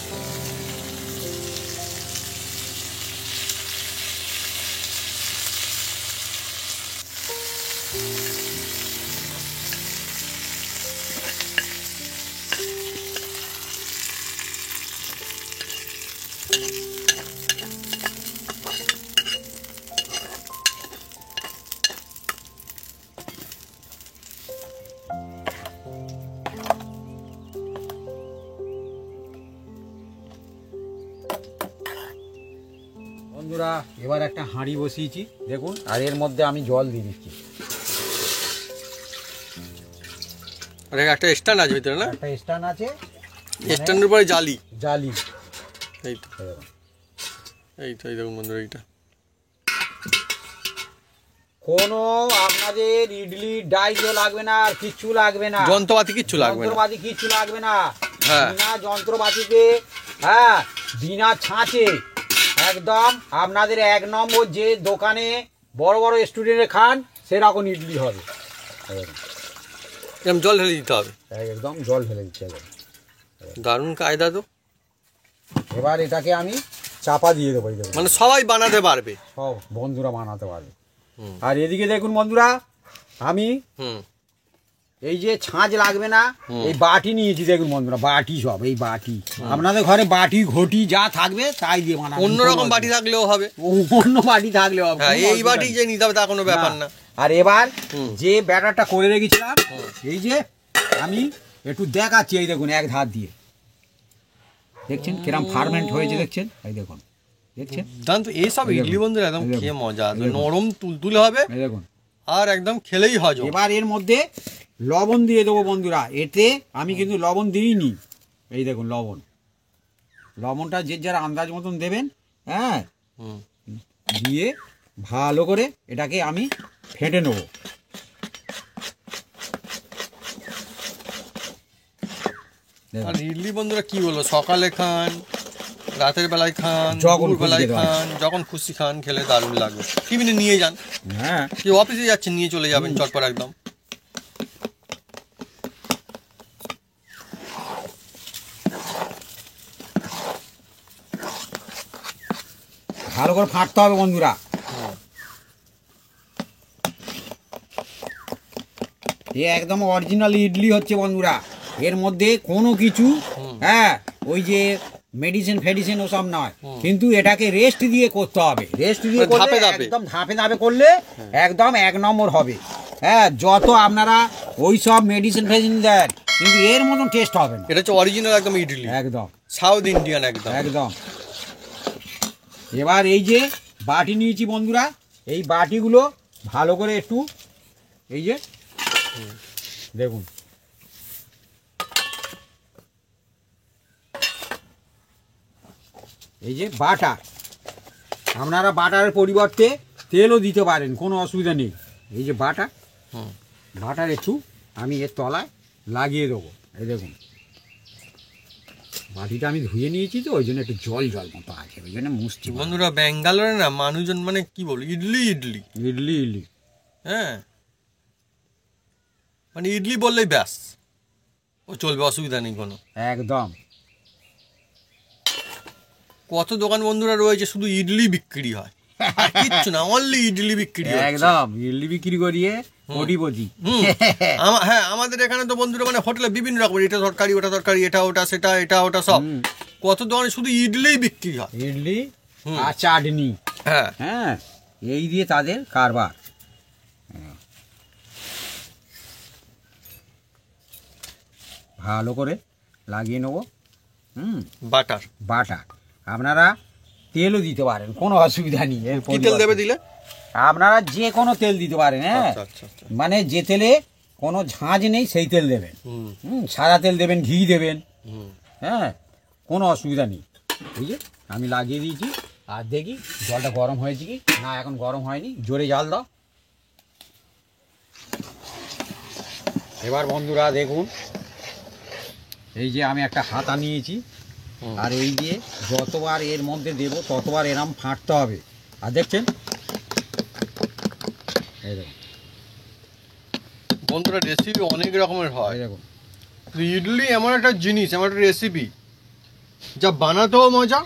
বন্ধুরা এবার একটা হাঁড়ি বসিয়েছি দেখুন, আর এর মধ্যে আমি জল দিয়ে দিচ্ছি। আর একটা স্ট্যান্ড আছে ভিতরে না? একটা স্ট্যান্ড আছে, স্ট্যান্ডের উপরে জালি জালি। এই তো এই দেখুন বন্ধুরা, এইটা কোনো আপনাদের ইডলি ডাইজও লাগবে না, আর কিচ্ছু লাগবে না, যন্ত্রপাতি কিচ্ছু লাগবে না, যন্ত্রপাতি কিচ্ছু লাগবে না। হ্যাঁ বিনা যন্ত্রপাতিতে, হ্যাঁ বিনা ছাঁচে একদম আপনাদের 1 নম্বর যে দোকানে বড় বড় স্টুডেন্টে খান সেরকম ইডলি হবে। এরকম জল ঢেলে দিতে হবে, একদম জল ঢেলে দিতে হবে। দারুণ কায়দা তো। এবার এটাকে আমি চাপা দিয়ে দেবো, মানে সবাই বানাতে পারবে, সব বন্ধুরা বানাতে পারবে। আর এদিকে দেখুন বন্ধুরা, আমি এই যে ছাঁচ লাগবে না, এই বাটি নিয়েছি দেখুন বন্ধুরা, বাটি সব এই বাটি, আপনাদের ঘরে বাটি ঘটি যা থাকবে তাই দিয়ে বানাবো, অন্যরকম বাটি থাকলেও হবে, অন্য বাটি থাকলেও হবে, এই বাটি যে নিতে হবে তা কোনো ব্যাপার না। আর এবার যে ব্যাটারটা করে রেখেছিলাম, এই যে আমি একটু দেখাচ্ছি, এই দেখুন এক ধার দিয়ে দেখছেন কিরম ফার্মেন্ট হয়েছে, দেখছেন এই দেখুন, দেখছেন জান তো এইসব ইডলি বন্ধুরা একদম খেয়ে মজা, নরম তুলতুলে হবে, এই দেখুন, আর একদম খেলেই হজম। এবার এর মধ্যে লবণ দিয়ে দেবো বন্ধুরা, এতে আমি কিন্তু লবণ দিইনি, এই দেখুন লবণ, লবণটা যে যার আন্দাজ মতন দেবেন, হ্যাঁ, দিয়ে ভালো করে এটাকে আমি ফেটে নেব। আর ইডলি বন্ধুরা কি বলবো, সকালে খান, রাতের বেলায় খান, যখন বেলায় খান, যখন খুশি খান, খেলে দারুণ লাগবে। টিফিনে নিয়ে যান, হ্যাঁ কি অফিসে যাচ্ছেন নিয়ে চলে যাবেন চটপট একদম। ভালো করে ফাটতে হবে বন্ধুরা, এ একদম অরিজিনাল ইডলি হচ্ছে বন্ধুরা, এর মধ্যে কোনো কিছু, হ্যাঁ ওই যে মেডিসিন ফেডিসিন ওসব নয়, কিন্তু এটাকে রেস্ট দিয়ে করতে হবে, রেস্ট দিয়ে করলে একদম ধাপে ধাপে করলে একদম 1 নম্বর হবে। হ্যাঁ, যত আপনারা ওই সব মেডিসিন ফেডিসিন দেন কিন্তু এর মতন টেস্ট হবে না, এটা হচ্ছে অরিজিনাল একদম ইডলি, একদম সাউথ ইন্ডিয়ান একদম একদম। এবার এই যে বাটি নিয়েছি বন্ধুরা, এই বাটিগুলো ভালো করে একটু এই যে দেখুন এই যে বাটার, আপনারা বাটারের পরিবর্তে তেলও দিতে পারেন, কোনো অসুবিধা নেই। এই যে বাটার, বাটার একটু আমি এর তলায় লাগিয়ে দেবো। এই দেখুন বাটিটা আমি ধুয়ে নিয়েছি তো, ওই জন্য একটু জল জল মতো আছে, ওই জন্য মুছছি। বন্ধুরা ব্যাঙ্গালোরে না মানুষজন মানে কি বল, ইডলি ইডলি ইডলি ইডলি, হ্যাঁ, মানে ইডলি বললেই ব্যাস ও চলবে, অসুবিধা নেই কোনো। একদম। কত দোকান বন্ধুরা রয়েছে শুধু ইডলি বিক্রি হয়, আর কিচ্ছু না, অনলি ইডলি বিক্রি হচ্ছে। একদম ইডলি বিক্রি করিয়ে কোটিপতি। হ্যাঁ, আমাদের এখানে তো বন্ধুরা মানে হোটেলে বিভিন্ন রকম, এটা তরকারি ওটা তরকারি, এটা ওটা সেটা, এটা ওটা সব, কত দোকানে শুধু ইডলি বিক্রি হয়, ইডলি আর চাটনি। হ্যাঁ হ্যাঁ, এই দিয়ে তাদের কারবার। ভালো করে লাগিয়ে নেবো। বাটার বাটার আপনারা তেলও দিতে পারেন, কোনো অসুবিধা নেই। এর কি তেল দেবে দিলে? আপনারা যে কোনো তেল দিতে পারেন। হ্যাঁ, আচ্ছা, আচ্ছা, আচ্ছা। মানে যে তেলে কোনো ঝাঁঝ নেই সেই তেল দেবেন। সাদা তেল দেবেন, ঘি দেবেন। হ্যাঁ, কোনো অসুবিধা নেই। এই যে আমি লাগিয়ে দিয়েছি, আর দেখি জলটা গরম হয়েছে কি না। এখন গরম হয়নি, জোরে জাল দাও। এবার বন্ধুরা দেখুন, এই যে আমি একটা হাতা নিয়েছি, আর এই দিয়ে যতবার এর মধ্যে দেব ততবার এরম ফাটতে হবে। আর দেখছেন, এই দেখুন বন্ধুরা রেসিপি অনেক রকমের হয়। এই দেখুন, ইডলি এমন একটা জিনিস, এমন একটা রেসিপি যা বানাতেও মজা,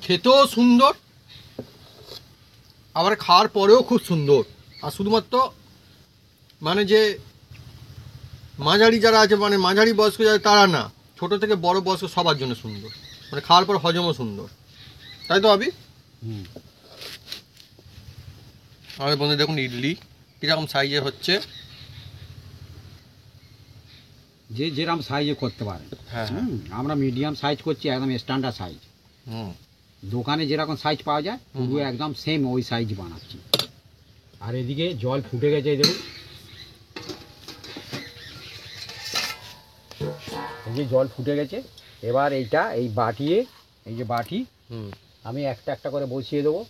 খেতেও সুন্দর, আবার খাওয়ার পরেও খুব সুন্দর। আর শুধুমাত্র মানে যে মাঝারি যারা আছে, মানে মাঝারি বয়স্ক যারা, তারা না, ছোট থেকে বড় বয়স্ক সবার জন্য সুন্দর, মানে খাওয়ার পর হজমও সুন্দর, তাই তো আবি? আমাদের বন্ধু দেখুন ইডলি কীরকম সাইজে হচ্ছে। যে যেরকম সাইজে করতে পারেন। হ্যাঁ, আমরা মিডিয়াম সাইজ করছি, একদম স্ট্যান্ডার্ড সাইজ। দোকানে যেরকম সাইজ পাওয়া যায় পুরো একদম সেম ওই সাইজ বানাচ্ছি। আর এদিকে জল ফুটে গেছে, এই দেখুন, এই যে জল ফুটে গেছে। এবার এইটা এই বাটিয়ে, এই যে বাটি, আমি একটা একটা করে বসিয়ে দেবো।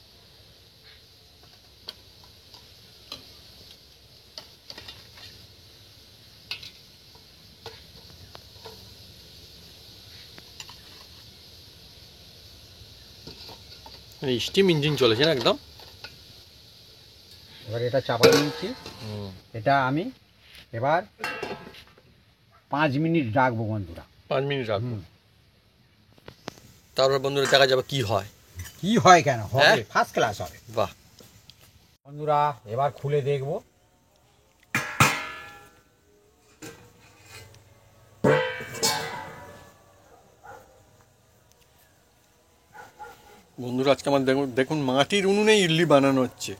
স্টিম ইঞ্জিন চলেছে না একদম। এবার এটা চাপা দিচ্ছি। এটা আমি এবার 5 মিনিট রাখবো বন্ধুরা। 5 মিনিট রাখবো, তারপর বন্ধুরা দেখা যাবে কি হয়। কি হয় কেন, হবে ফার্স্ট ক্লাস হবে। বাহ বন্ধুরা এবার খুলে দেখবো। বন্ধুরা আজকে আমার দেখুন মাটির উনুনে ইডলি বানানো হচ্ছে।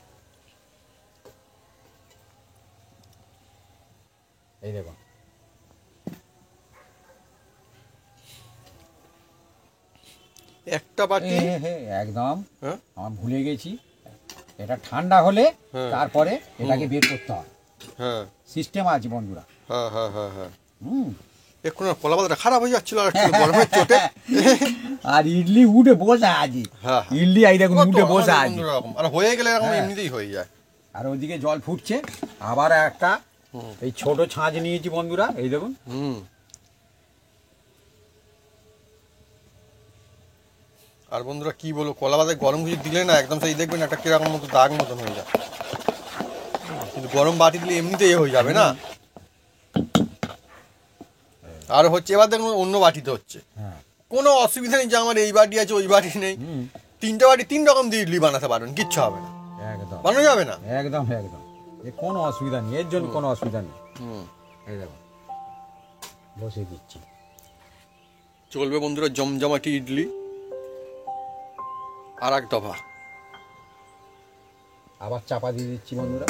এই দেখুন, একটা বাটি একদম। হ্যাঁ, আমার ভুলে গেছি, এটা ঠান্ডা হলে তারপরে এটাকে বের করতে হয়। হ্যাঁ, সিস্টেম আছে বন্ধুরা। হ্যাঁ, হ্যাঁ, হ্যাঁ, হ্যাঁ। হুম, এখন কলা পাতাটা খারাপ হয়ে যাচ্ছিল আর একটু গরমের চোটে। আর ইডলি উঠে বসা আছে। হ্যাঁ, ইডলি এই দেখুন উঠে বসা আছে। আর হয়ে গেলে এরকম এমনিতেই হয়ে যায়। আর ওইদিকে জল ফুটছে। আবার একটা এই ছোট ছাঁচ নিয়েছি বন্ধুরা, এই দেখুন। আর বন্ধুরা কি বলবো, কলা পাতায় গরম কিছু দিলে না একদম সেই দেখবেন একটা কিরকম মতো দাগ মতন হয়ে যায়, কিন্তু গরম বাটি দিলে এমনিতেই হয়ে যাবে না। আর হচ্ছে এবার দেখুন অন্য বাটিতে হচ্ছে, কোনো অসুবিধা নেই যে আমার এই বাটি আছে ওই বাটি নেই, 3টে বাটি 3 রকম দিয়ে ইডলি বানাতে পারবেন, কিচ্ছু হবে না, একদম বানানো যাবে না। একদম একদম, এর কোনো অসুবিধা নেই, এর জন্য কোনো অসুবিধা নেই। এই দেখুন বসিয়ে দিচ্ছি। চলবে বন্ধুরা জমজমাটি ইডলি। আর এক দফা আবার চাপা দিয়ে দিচ্ছি বন্ধুরা।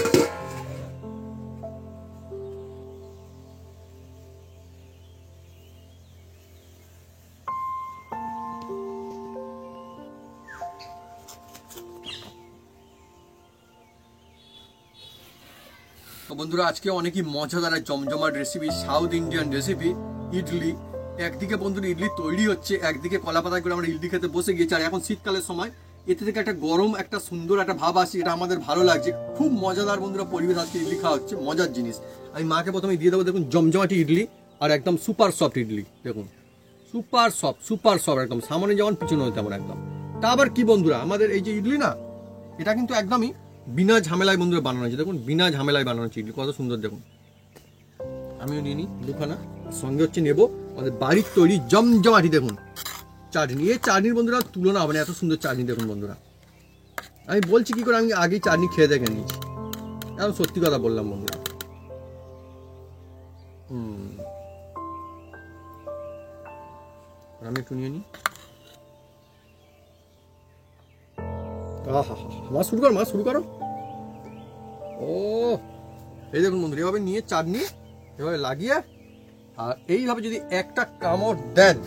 বন্ধুরা আজকে অনেকই মজাদার আর জমজমাট recipe, south Indian recipe idli. একদিকে বন্ধুরা ইডলি তৈরি হচ্ছে, একদিকে কলা পাতায় করে আমরা ইডলি খেতে বসে গিয়েছি। আর এখন শীতকালের সময় এতে থেকে একটা গরম একটা সুন্দর একটা ভাব আসছে, এটা আমাদের ভালো লাগছে। খুব মজাদার বন্ধুরা পরিবেশ, আজকে ইডলি খাওয়া হচ্ছে, মজার জিনিস। আমি মাকে প্রথমে দিয়ে দেবো, দেখুন জমজমাটি ইডলি আর একদম সুপার সফট ইডলি, দেখুন সুপার সফট একদম, সামনে যেমন পিছনে হতে তেমন একদম। তা আবার কি বন্ধুরা, আমাদের এই যে ইডলি না, এটা কিন্তু একদমই বিনা ঝামেলায় বন্ধুরা বানানো হয়েছে। দেখুন বিনা ঝামেলায় বানানো হচ্ছে ইডলি, কত সুন্দর দেখুন। আমিও নিয়ে নিই দুখানা, সঙ্গে হচ্ছে নেবো আমাদের বাড়ির তৈরি জমজমাটি দেখুন চাটনি। এই চাটনির বন্ধুরা তুলনা হবে না, এত সুন্দর চাটনি দেখুন বন্ধুরা। আমি বলছি কি করে, আমি আগেই চাটনি খেয়ে দেখে নিয়েছি, এখন সত্যি কথা বললাম বন্ধুরা। আমি একটু নিয়ে নিই। মাছ শুরু করো। ও এই দেখুন বন্ধুরা, এভাবে নিয়ে চাটনি এভাবে লাগিয়ে আর এইভাবে যদি একটা কামড় দেন,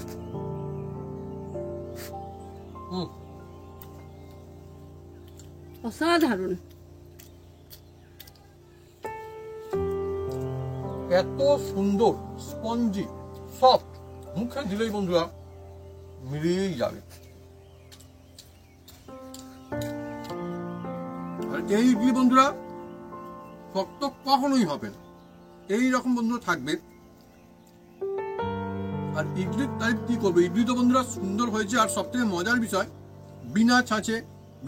অসাধারণ। এত সুন্দর স্পঞ্জি সফট, মুখে দিলেই বন্ধুরা মিলিয়েই যাবে। আর এই ইডলি বন্ধুরা শক্ত কখনোই হবে না, এইরকম বন্ধুরা থাকবে। আর ইডলির টাইপ কি করবে, ইডলি তো বন্ধুরা সুন্দর হয়েছে। আর সব থেকে মজার বিষয়, বিনা ছাঁচে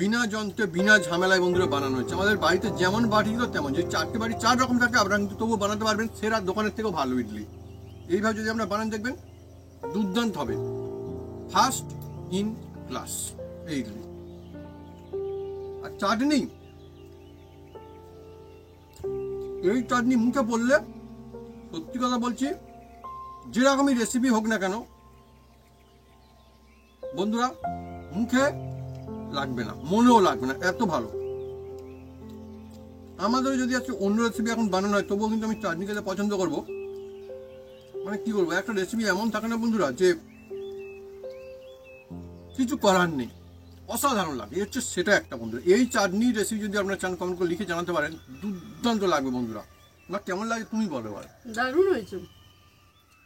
বিনা যন্ত্রে বিনা ঝামেলায় বন্ধুরা বানানো হচ্ছে। আমাদের বাড়িতে যেমন বাড়ি ছিল তেমন, যদি 4টে বাড়ি 4 রকম থাকে আপনারা কিন্তু তবুও বানাতে পারবেন সেরা দোকানের থেকেও ভালো ইডলি। এইভাবে যদি আপনারা বানান দেখবেন দুর্দান্ত হবে, ফার্স্ট ইন ক্লাস এই ইডলি। আর চাটনি, এই চাটনি মুখে পড়লে সত্যি কথা বলছি, যেরকমই রেসিপি হোক না কেন বন্ধুরা মুখে লাগবে না, মনেও লাগবে না, এত ভালো। আমাদের যদি আজকে অন্য রেসিপি এখন বানানো হয় তবুও কিন্তু আমি চাটনি খেতে পছন্দ করবো। মানে কি বলবো, একটা রেসিপি এমন থাকে না বন্ধুরা যে কিছু করার নেই, অসাধারণ লাগে, এই হচ্ছে সেটা একটা বন্ধুরা। এই চাটনি রেসিপি যদি আপনারা চান কমেন্ট করে লিখে জানাতে পারেন, দুর্দান্ত লাগবে বন্ধুরা। না কেমন লাগে তুমি বলো এবার। দারুণ হয়েছে।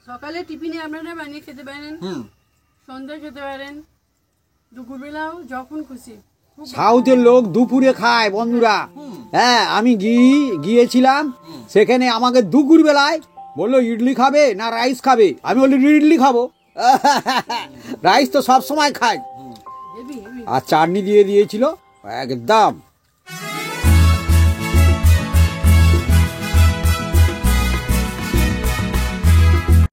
সকালে টিফিনে আপনারা বানিয়ে খেতে পারেন, সন্ধ্যায় খেতে পারেন, দুপুরবেলাও যখন খুশি। সাউথের লোক দুপুরে খায় বন্ধুরা। হ্যাঁ, আমি গিয়েছিলাম সেখানে, আমাকে দুপুর বেলায় বললো ইডলি খাবে না রাইস খাবে, আমি বলি ইডলি খাবো। রাইস তো সব সময় খাই। Heavy heavy. আর চাটনি দিয়ে দিয়েছিল একদম